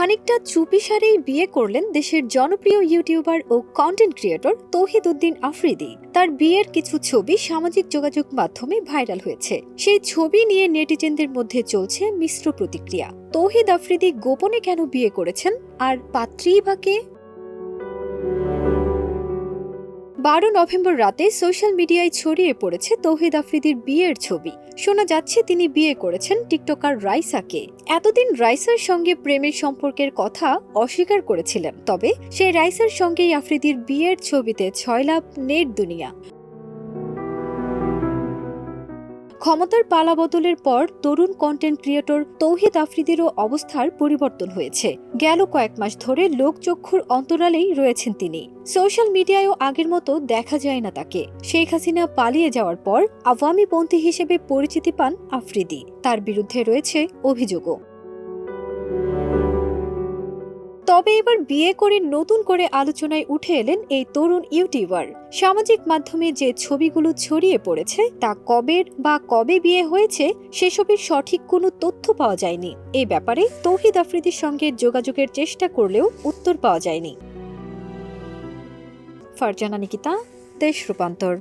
খানিকটা চুপিসারেই বিয়ে করলেন দেশের জনপ্রিয় ইউটিউবার ও কন্টেন্ট ক্রিয়েটর তৌহিদ উদ্দিন আফ্রিদি। তার বিয়ের কিছু ছবি সামাজিক যোগাযোগ মাধ্যমে ভাইরাল হয়েছে। সেই ছবি নিয়ে নেটিজেনদের মধ্যে চলছে মিশ্র প্রতিক্রিয়া। তৌহিদ আফ্রিদি গোপনে কেন বিয়ে করেছেন, আর পাত্রীই বা কে? 12 নভেম্বর রাতে সোশ্যাল মিডিয়ায় ছড়িয়ে পড়েছে তৌহিদ আফ্রিদির বিয়ের ছবি। শোনা যাচ্ছে তিনি বিয়ে করেছেন টিকটকার রাইসাকে। এতদিন রাইসার সঙ্গে প্রেমের সম্পর্কের কথা অস্বীকার করেছিলেন, তবে সেই রাইসার সঙ্গেই আফ্রিদির বিয়ের ছবিতে ছয়লাভ নেট দুনিয়া। ক্ষমতার পালাবদলের পর তরুণ কন্টেন্ট ক্রিয়েটর তৌহিদ আফ্রিদিরও অবস্থার পরিবর্তন হয়েছে। গেল কয়েক মাস ধরে লোকচক্ষুর অন্তরালেই রয়েছেন তিনি। সোশ্যাল মিডিয়ায়ও আগের মতো দেখা যায় না তাকে। শেখ হাসিনা পালিয়ে যাওয়ার পর আওয়ামীপন্থী হিসেবে পরিচিতি পান আফ্রিদি। তার বিরুদ্ধে রয়েছে অভিযোগও। তবে এবার বিয়ে করে নতুন করে আলোচনায় উঠে এলেন এই তরুণ ইউটিউবার। সামাজিক মাধ্যমে যে ছবিগুলো ছড়িয়ে পড়েছে তা কবের বা কবে বিয়ে হয়েছে সেসবের সঠিক কোনো তথ্য পাওয়া যায়নি। এই ব্যাপারে তৌহিদ আফ্রিদির সঙ্গে যোগাযোগের চেষ্টা করলেও উত্তর পাওয়া যায়নি। ফারজানা নিকিতা, দেশ রূপান্তর।